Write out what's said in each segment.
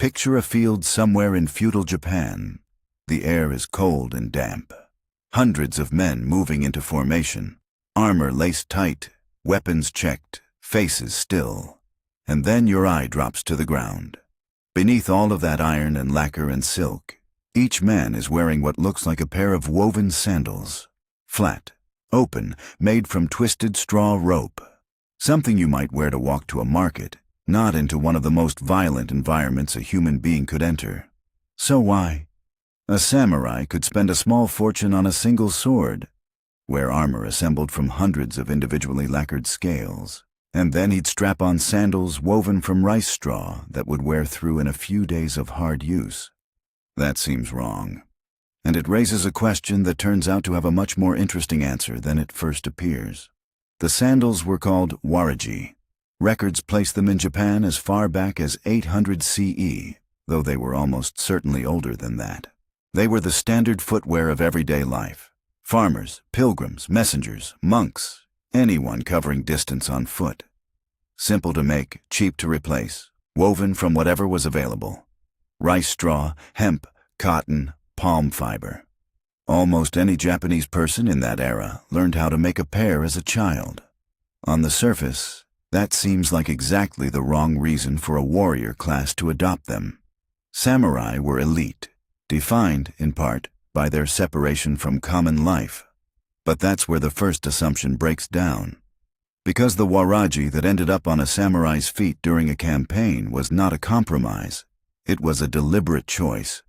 Picture a field somewhere in feudal Japan. The air is cold and damp. Hundreds of men moving into formation, armor laced tight, weapons checked, faces still. And then your eye drops to the ground. Beneath all of that iron and lacquer and silk, each man is wearing what looks like a pair of woven sandals. Flat, open, made from twisted straw rope. Something you might wear to walk to a market, not into one of the most violent environments a human being could enter. So why? A samurai could spend a small fortune on a single sword, wear armor assembled from hundreds of individually lacquered scales, and then he'd strap on sandals woven from rice straw that would wear through in a few days of hard use. That seems wrong. And it raises a question that turns out to have a much more interesting answer than it first appears. The sandals were called waraji. Records place them in Japan as far back as 800 CE, though they were almost certainly older than that. They were the standard footwear of everyday life. Farmers, pilgrims, messengers, monks, anyone covering distance on foot. Simple to make, cheap to replace, woven from whatever was available. Rice straw, hemp, cotton, palm fiber. Almost any Japanese person in that era learned how to make a pair as a child. On the surface, that seems like exactly the wrong reason for a warrior class to adopt them. Samurai were elite, defined, in part, by their separation from common life. But that's where the first assumption breaks down. Because the waraji that ended up on a samurai's feet during a campaign was not a compromise, it was a deliberate choice.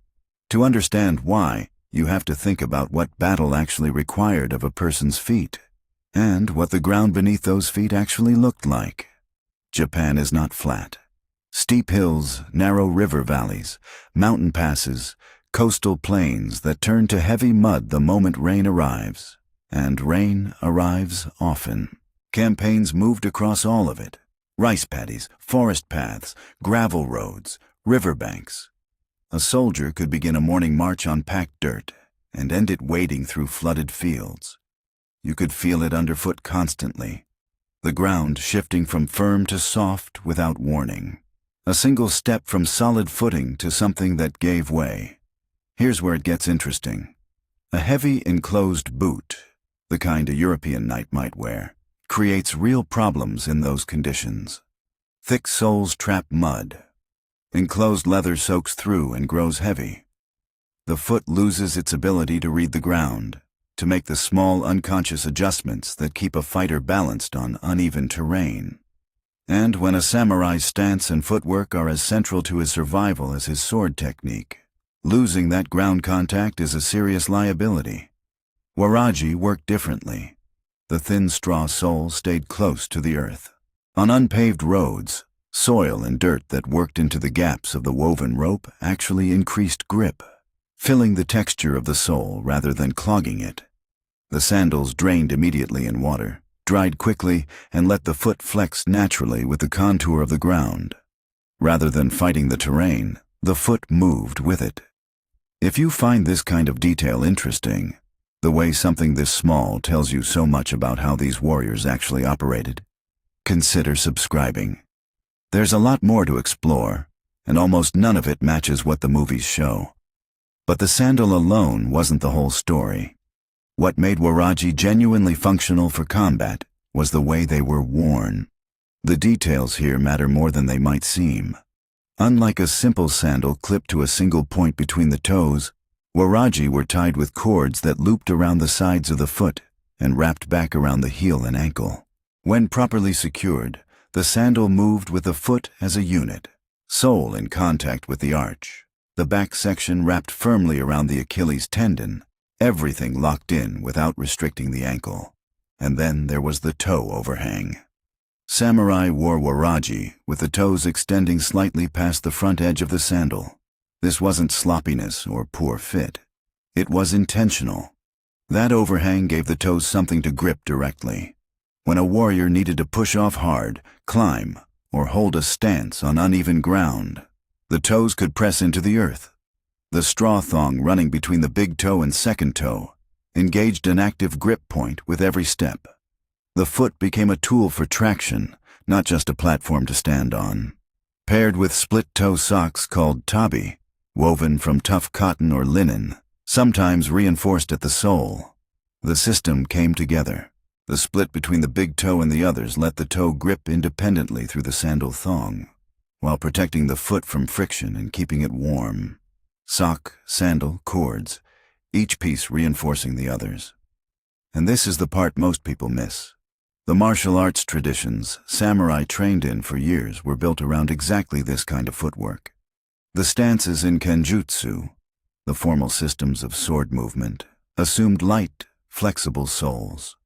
To understand why, you have to think about what battle actually required of a person's feet, and what the ground beneath those feet actually looked like. Japan is not flat. Steep hills, narrow river valleys, mountain passes, coastal plains that turn to heavy mud the moment rain arrives. And rain arrives often. Campaigns moved across all of it. Rice paddies, forest paths, gravel roads, riverbanks. A soldier could begin a morning march on packed dirt and end it wading through flooded fields. You could feel it underfoot constantly, the ground shifting from firm to soft without warning. A single step from solid footing to something that gave way. Here's where it gets interesting. A heavy enclosed boot, the kind a European knight might wear, creates real problems in those conditions. Thick soles trap mud. Enclosed leather soaks through and grows heavy. The foot loses its ability to read the ground, to make the small unconscious adjustments that keep a fighter balanced on uneven terrain. And when a samurai's stance and footwork are as central to his survival as his sword technique, losing that ground contact is a serious liability. Waraji worked differently. The thin straw sole stayed close to the earth. On unpaved roads, soil and dirt that worked into the gaps of the woven rope actually increased grip, filling the texture of the sole rather than clogging it. The sandals drained immediately in water, dried quickly, and let the foot flex naturally with the contour of the ground. Rather than fighting the terrain, the foot moved with it. If you find this kind of detail interesting, the way something this small tells you so much about how these warriors actually operated, consider subscribing. There's a lot more to explore, and almost none of it matches what the movies show. But the sandal alone wasn't the whole story. What made waraji genuinely functional for combat was the way they were worn. The details here matter more than they might seem. Unlike a simple sandal clipped to a single point between the toes, waraji were tied with cords that looped around the sides of the foot and wrapped back around the heel and ankle. When properly secured, the sandal moved with the foot as a unit, sole in contact with the arch, the back section wrapped firmly around the Achilles tendon, everything locked in without restricting the ankle. And then there was the toe overhang. Samurai wore waraji with the toes extending slightly past the front edge of the sandal. This wasn't sloppiness or poor fit. It was intentional. That overhang gave the toes something to grip directly. When a warrior needed to push off hard, climb, or hold a stance on uneven ground, the toes could press into the earth. The straw thong running between the big toe and second toe engaged an active grip point with every step. The foot became a tool for traction, not just a platform to stand on. paired with split-toe socks called tabi, woven from tough cotton or linen, sometimes reinforced at the sole. The system came together. The split between the big toe and the others let the toe grip independently through the sandal thong, while protecting the foot from friction and keeping it warm. Sock, sandal, cords, each piece reinforcing the others. And this is the part most people miss. The martial arts traditions samurai trained in for years were built around exactly this kind of footwork. The stances in kenjutsu, the formal systems of sword movement, assumed light, flexible soles.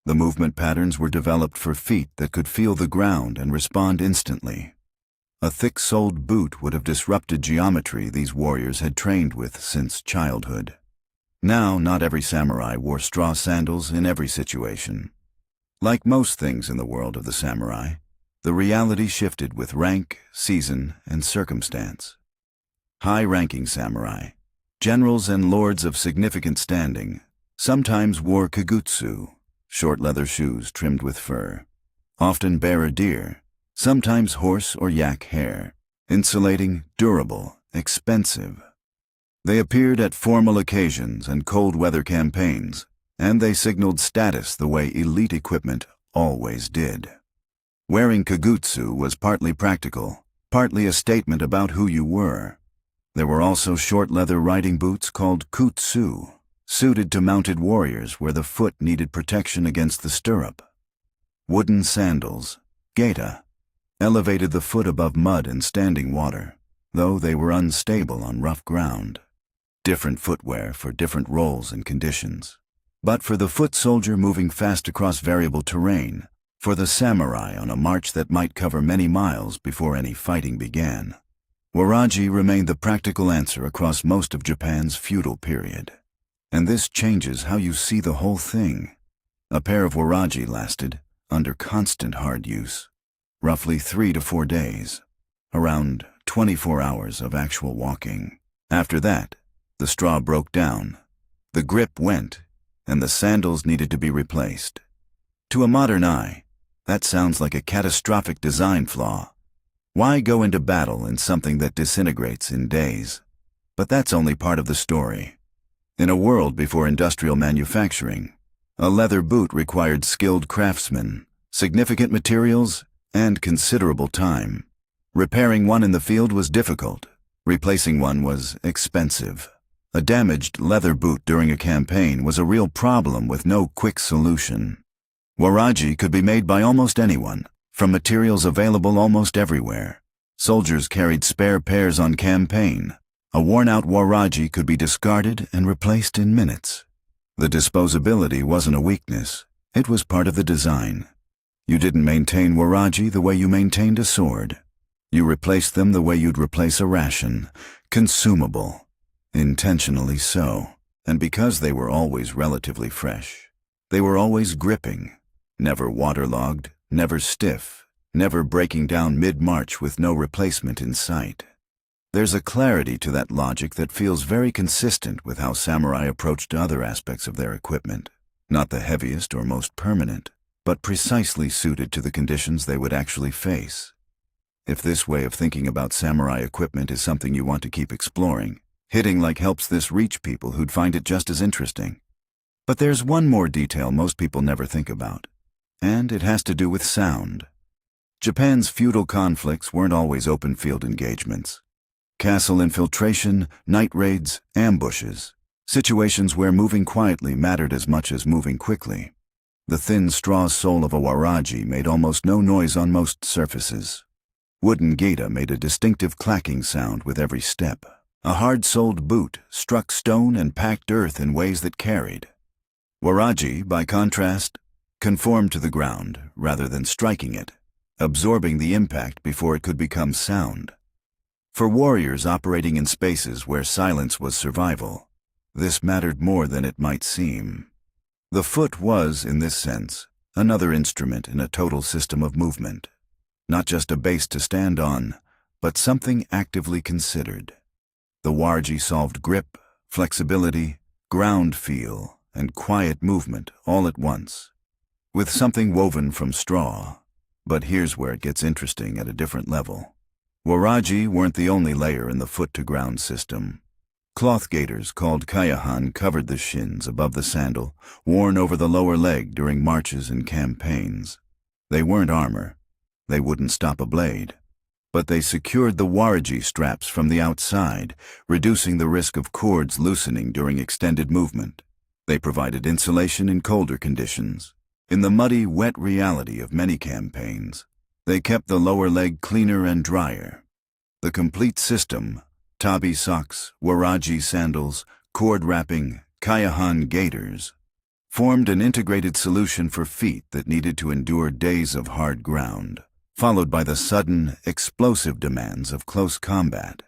The movement patterns were developed for feet that could feel the ground and respond instantly. A thick-soled boot would have disrupted geometry these warriors had trained with since childhood. Now, not every samurai wore straw sandals in every situation. Like most things in the world of the samurai, the reality shifted with rank, season, and circumstance. High-ranking samurai, generals and lords of significant standing, sometimes wore kagutsu, short leather shoes trimmed with fur, often bear deer, sometimes horse or yak hair, insulating, durable, expensive. They appeared at formal occasions and cold weather campaigns, and they signaled status the way elite equipment always did. Wearing kagutsu was partly practical, partly a statement about who you were. There were also short leather riding boots called kutsu, suited to mounted warriors where the foot needed protection against the stirrup. Wooden sandals, geta, elevated the foot above mud and standing water, though they were unstable on rough ground. Different footwear for different roles and conditions. But for the foot soldier moving fast across variable terrain, for the samurai on a march that might cover many miles before any fighting began, waraji remained the practical answer across most of Japan's feudal period. And this changes how you see the whole thing. A pair of waraji lasted, under constant hard use, roughly 3 to 4 days, around 24 hours of actual walking. After that, the straw broke down, the grip went, and the sandals needed to be replaced. To a modern eye, that sounds like a catastrophic design flaw. Why go into battle in something that disintegrates in days? But that's only part of the story. In a world before industrial manufacturing, a leather boot required skilled craftsmen, significant materials, and considerable time. Repairing one in the field was difficult. Replacing one was expensive. A damaged leather boot during a campaign was a real problem with no quick solution. Waraji could be made by almost anyone, from materials available almost everywhere. Soldiers carried spare pairs on campaign. A worn-out waraji could be discarded and replaced in minutes. The disposability wasn't a weakness. It was part of the design. You didn't maintain waraji the way you maintained a sword. You replaced them the way you'd replace a ration, consumable. Intentionally so, and because they were always relatively fresh. They were always gripping, never waterlogged, never stiff, never breaking down mid-march with no replacement in sight. There's a clarity to that logic that feels very consistent with how samurai approached other aspects of their equipment, not the heaviest or most permanent, but precisely suited to the conditions they would actually face. If this way of thinking about samurai equipment is something you want to keep exploring, Hitting like helps this reach people who'd find it just as interesting. But there's one more detail most people never think about, and it has to do with sound. Japan's feudal conflicts weren't always open field engagements. Castle infiltration, night raids, ambushes, situations where moving quietly mattered as much as moving quickly. The thin straw sole of a waraji made almost no noise on most surfaces. Wooden geta made a distinctive clacking sound with every step. A hard-soled boot struck stone and packed earth in ways that carried. Waraji, by contrast, conformed to the ground rather than striking it, absorbing the impact before it could become sound. For warriors operating in spaces where silence was survival, this mattered more than it might seem. The foot was, in this sense, another instrument in a total system of movement, not just a base to stand on, but something actively considered. The waraji solved grip, flexibility, ground feel, and quiet movement all at once, with something woven from straw. But here's where it gets interesting at a different level. Waraji weren't the only layer in the foot-to-ground system. Cloth gaiters called kayahan covered the shins above the sandal, worn over the lower leg during marches and campaigns. They weren't armor. They wouldn't stop a blade. But they secured the waraji straps from the outside, reducing the risk of cords loosening during extended movement. They provided insulation in colder conditions. In the muddy, wet reality of many campaigns, they kept the lower leg cleaner and drier. The complete system, tabi socks, waraji sandals, cord wrapping, kayahan gaiters, formed an integrated solution for feet that needed to endure days of hard ground, followed by the sudden, explosive demands of close combat.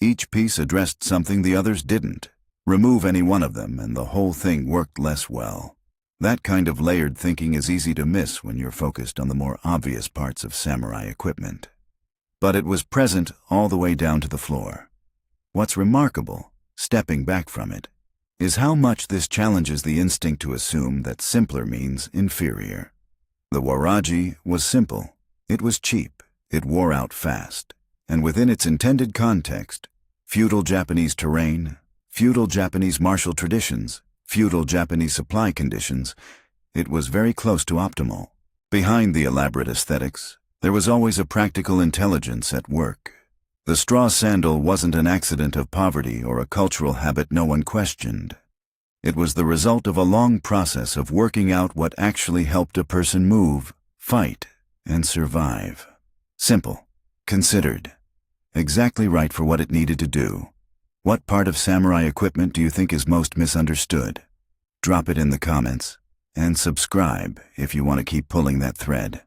Each piece addressed something the others didn't. Remove any one of them and the whole thing worked less well. That kind of layered thinking is easy to miss when you're focused on the more obvious parts of samurai equipment. But it was present all the way down to the floor. What's remarkable, stepping back from it, is how much this challenges the instinct to assume that simpler means inferior. The waraji was simple, it was cheap, it wore out fast, and within its intended context, feudal Japanese terrain, feudal Japanese martial traditions, feudal Japanese supply conditions, it was very close to optimal. Behind the elaborate aesthetics, there was always a practical intelligence at work. The straw sandal wasn't an accident of poverty or a cultural habit no one questioned. It was the result of a long process of working out what actually helped a person move, fight, and survive. Simple, considered, exactly right for what it needed to do. What part of samurai equipment do you think is most misunderstood? Drop it in the comments, and subscribe if you want to keep pulling that thread.